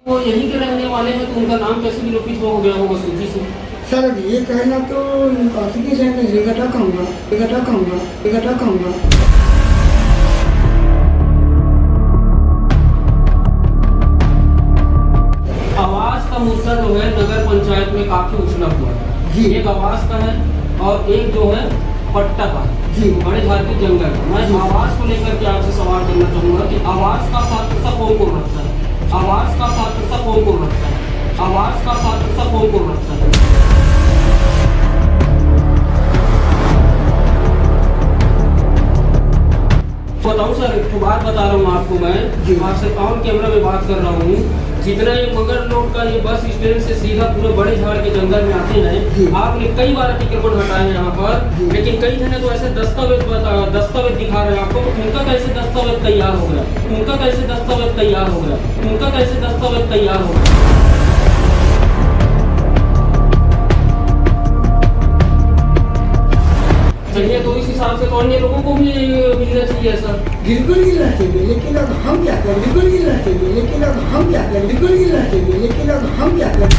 वो यहीं के रहने वाले हैं तो उनका नाम कैसे विलोपित हो गया होगा सूची से? सर ये कहना तो काशी के शहर में जगटा कहूँगा। आवास का मुद्दा जो है नगर पंचायत में काफी उछला हुआ है जी। एक आवास का है और एक जो है पट्टा का जी। बड़े झाड़ के जंगल का। मैं आवास को लेकर के आपसे सवाल करना चाहूंगा कि आवास का पात्रता कौन रखता है? आवास का पात्रता कौन रखता है? आवास का पात्रता कौन रखता है? बताऊँ सर, एक बात बता रहा हूँ आपको, मैं आपसे ऑन कैमरा में बात कर रहा हूँ। जितना ये मगर लोग का ये बस स्टैंड से सीधा पूरे बड़े झाड़ के जंगल में आते हैं, आपने कई बार अतिक्रमण हटाए हैं यहाँ पर, लेकिन कई जने तो ऐसे दस्तावेज दिखा रहे हैं आपको। उनका कैसे दस्तावेज तैयार हो गया? उनका कैसे दस्तावेज तैयार हो गया? उनका कैसे दस्तावेज तैयार हो गया? चलिए, तो इस हिसाब से तो अन्य लोगों को भी मिलना चाहिए सर। बिल्कुल मिलना चाहिए, लेकिन अब हम क्या करें? बिल्कुल मिलना चाहिए, लेकिन अब हम क्या करें? बिल्कुल मिलना चाहिए, लेकिन अब हम क्या करें?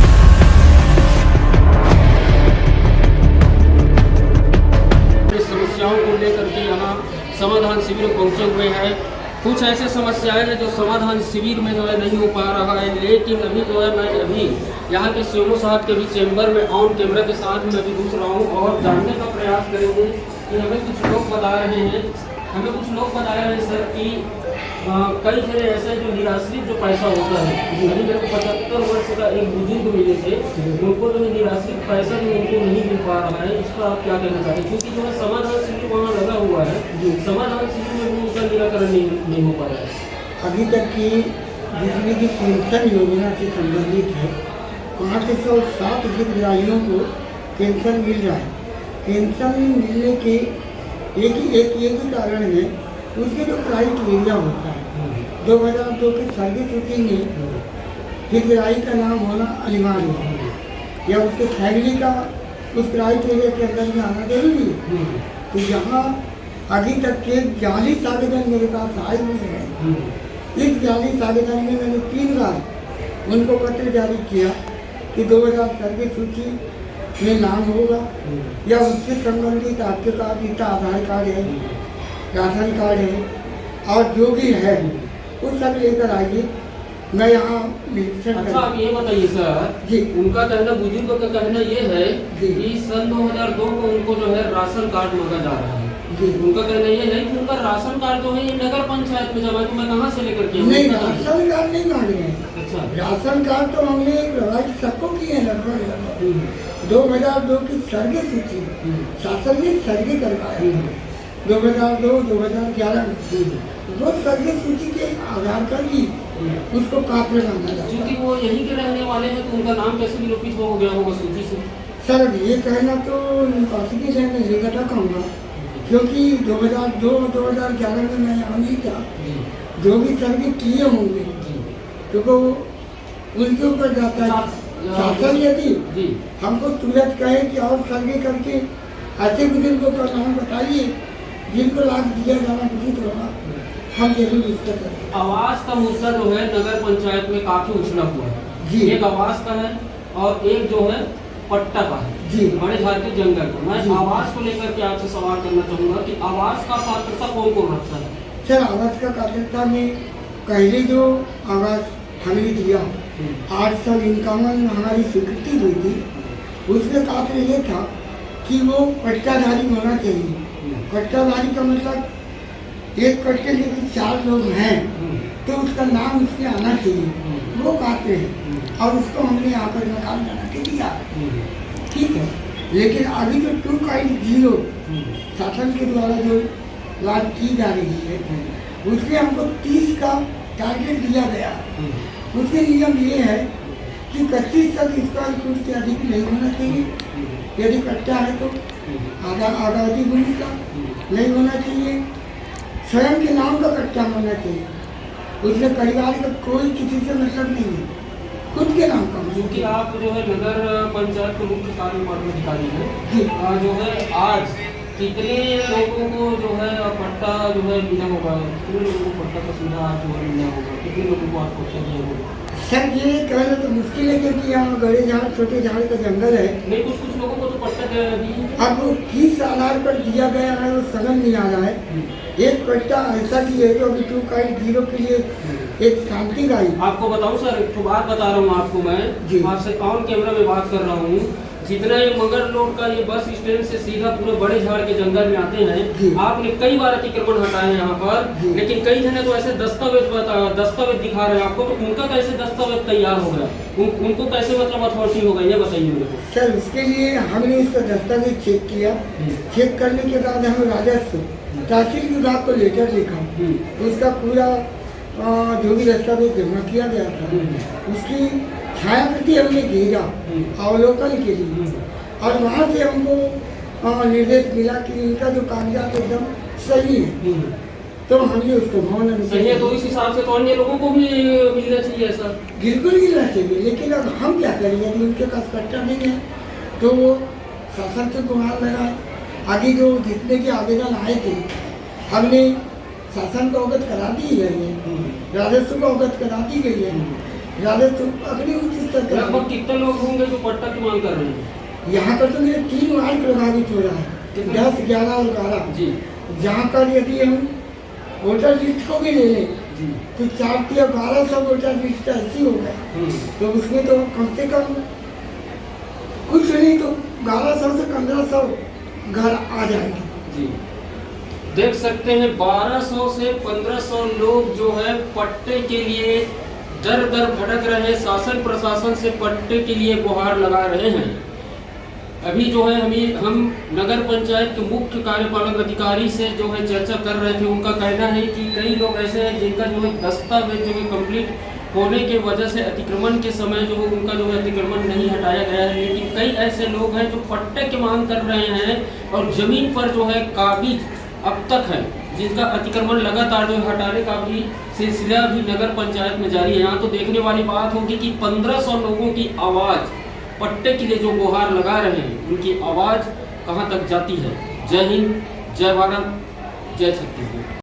समस्याओं को लेकर के यहाँ समाधान शिविर पहुँचे हुए हैं। कुछ ऐसे समस्याएं हैं जो समाधान शिविर में जो है नहीं हो पा रहा है, लेकिन अभी जो है मैं अभी यहाँ के सीएमओ साहब के भी चैम्बर में ऑन कैमरा के साथ मैं अभी घुस रहा हूँ और जानने का प्रयास करेंगे कि हमें कुछ लोग बता रहे हैं सर कि कई जगह ऐसे जो निराश्रित जो पैसा होता है, अभी मेरे को 75 वर्ष का एक बुजुर्ग मिले थे, उनको जो है निराश्रित पैसा भी उनको नहीं मिल पा रहा है। इस पर आप क्या कहना चाहते हैं? क्योंकि जो है समाधान शिविर वहाँ लगा हुआ है, समाधान शिविर में भी उनका निराकरण नहीं हो पा रहा है। अभी तक की बिजली की पेंशन योजना से संबंधित है 507 हितग्राहियों को पेंशन मिल रहा है। पेंशन मिलने के एक ही कारण है, उसके जो क्राइटेरिया होता है 2002 के सर्विस रूटीन में हितग्राही का नाम होना अनिवार्य है या उसके फैमिली का उस क्राइटेरिया के अंदर में आना जरूरी है। तो यहाँ अभी तक के 40 आवेदन मेरे पास आए हुए हैं। इस 40 आवेदन में मैंने 3 बार उनको पत्र जारी किया कि 2000 सर्विस सूची में नाम होगा या उससे संबंधित आपके पास इसका आधार कार्ड है, राशन कार्ड है और जो भी है वो सब लेकर आइए। मैं यहाँ अच्छा, आप ये बताइए सर जी, उनका कहना, बुजुर्ग का कहना ये है कि सन 2002 को उनको जो है राशन कार्ड मांगा जा रहा है। उनका कहना ये है कि उनका राशन कार्ड जो है ये नगर पंचायत में जमा, तो मैं कहाँ से लेकर के? नहीं, राशन कार्ड नहीं मांग रहे हैं। अच्छा, राशन कार्ड तो हमने प्रोवाइड सबको किए हैं। लगभग 2002 की सर्वे सूची शासन ने सर्वे करवाया 2002-2011 में, वो सर्वे सूची के आधार पर ही उसको काफी माना जाता है। क्योंकि वो यहीं के रहने वाले हैं तो उनका नाम कैसे विलोपित हो गया होगा सूची से? सर ये कहना तो काशी के शहर में जगटा कहूँगा, क्योंकि 2002-2011 में मैं यहाँ नहीं था। जो भी सर्वे किए होंगे क्योंकि उनके ऊपर जाता है शासन। यदि हमको तुरंत कहे कि और सर्वे करके ऐसे बुजुर्गों का नाम बताइए जिनको लाभ दिया जाना उचित होगा, हम जरूर इसका करें। आवास का मुद्दा जो है नगर पंचायत में काफी उछला हुआ है। एक आवास का है और एक जो है पट्टा का है जी, बड़े झाड़ के जंगल का। मैं आवास को लेकर के आपसे सवाल करना चाहूँगा कि आवास का पात्रता कौन रखता है? सर आवास का पात्रता में पहले जो आवास हमें दिया 851 हमारी स्वीकृति हुई थी, उसमें पात्र ये था कि वो पट्टाधारी होना चाहिए। पट्टाधारी का मतलब एक कट्टे के 4 लोग हैं तो उसका नाम उसमें आना चाहिए, वो पात्र है और उसको हमने यहाँ पर मकान बना के दिया, ठीक है। लेकिन अभी जो 2.0 शासन के द्वारा जो बात की जा रही है उसमें हमको 30 का टारगेट दिया गया। उसके नियम ये है कि 25 तक स्क्वायर फुट से अधिक नहीं होना चाहिए। यदि कट्टा है तो आबादी भूमि का नहीं होना चाहिए, स्वयं के नाम का कट्टा होना चाहिए, उसमें परिवार का कोई किसी से मतलब नहीं है, खुद के नाम का। क्योंकि आप जो है नगर पंचायत के मुख्य कार्यपालन अधिकारी हैं, जो है आज कितने लोगों को जो है पट्टा जो है मिला होगा, कितने लोगों को पट्टा का सुविधा आज जो है मिला होगा, कितने लोगों को आज पट्टा दिया होगा? सर ये कहना तो मुश्किल है क्योंकि यहाँ बड़े झाड़ छोटे झाड़ का जंगल है। नहीं, कुछ कुछ लोगों को तो पट्टा दिए। अब वो किस आधार पर दिया गया है वो समझ नहीं आ रहा है। एक पट्टा ऐसा भी है जो अभी 2.0 के लिए एक शांति का ही। आपको बताऊं सर, एक तो बात बता रहा हूँ आपको, जी। मैं आपसे ऑन कैमरा में बात कर रहा हूँ। जितना ये मगर रोड का ये बस स्टैंड से सीधा पूरे बड़े झाड़ के जंगल में आते जी। हैं, आपने कई बार अतिक्रमण हटाए हैं यहाँ पर, जी। लेकिन कई जने तो ऐसे दस्तावेज दिखा रहे हैं आपको, तो उनका कैसे दस्तावेज तैयार हो गया, उनको कैसे मतलब अथॉरिटी हो गई, ये बताइए मेरे को। सर उसके लिए हमने उसका दस्तावेज चेक किया। चेक करने के बाद हम राजस्व तहसील विभाग को लेटर लिखा, उसका पूरा जो भी दस्तावेज जमा किया गया था उसकी छायाप्रति हमने भेजा अवलोकन के लिए, और वहाँ से हमको निर्देश मिला कि इनका जो कागजात एकदम सही है, तो हमने उसको भवन सही है, तो इस हिसाब से तो अन्य लोगों को भी मिलना चाहिए ऐसा। बिल्कुल मिलना चाहिए, लेकिन अब हम क्या करें, यदि उनके पास पट्टा नहीं है तो वो शासन से गुहार लगाए। आगे जो जितने के आवेदन आए थे हमने शासन को अवगत करा दी गई है, राजस्व को अवगत करा दी गई है, राजस्व अगले उच्च स्तर पर। लगभग कितने लोग होंगे जो पट्टा की मांग कर रहे हैं? यहाँ पर तो मेरे 3 वार्ड प्रभावित हो रहा है, 10, 11 और 12 जी। जहाँ पर यदि हम वोटर लिस्ट को भी ले लें तो 4 या 1200 वोटर लिस्ट ऐसी हो गए, तो उसमें तो कम से कम कुछ नहीं तो 1200 से 1500 घर आ जाएंगे। जी, देख सकते हैं 1200 से 1500 लोग जो है पट्टे के लिए दर दर भटक रहे हैं, शासन प्रशासन से पट्टे के लिए गुहार लगा रहे हैं। अभी जो है हम नगर पंचायत के मुख्य कार्यपालक अधिकारी से जो है चर्चा कर रहे थे। उनका कहना है कि कई लोग ऐसे हैं जिनका जो है दस्तावेज जो है कंप्लीट होने के वजह से अतिक्रमण के समय जो है उनका जो है अतिक्रमण नहीं हटाया गया है, लेकिन कई ऐसे लोग हैं जो पट्टे की मांग कर रहे हैं और जमीन पर जो है काबिज अब तक है, जिनका अतिक्रमण लगातार जो हटाने का भी सिलसिला भी नगर पंचायत में जारी है। यहाँ तो देखने वाली बात होगी कि 1500 लोगों की आवाज़ पट्टे के लिए जो गुहार लगा रहे हैं, उनकी आवाज़ कहाँ तक जाती है। जय हिंद, जय भारत, जय छत्तीसगढ़।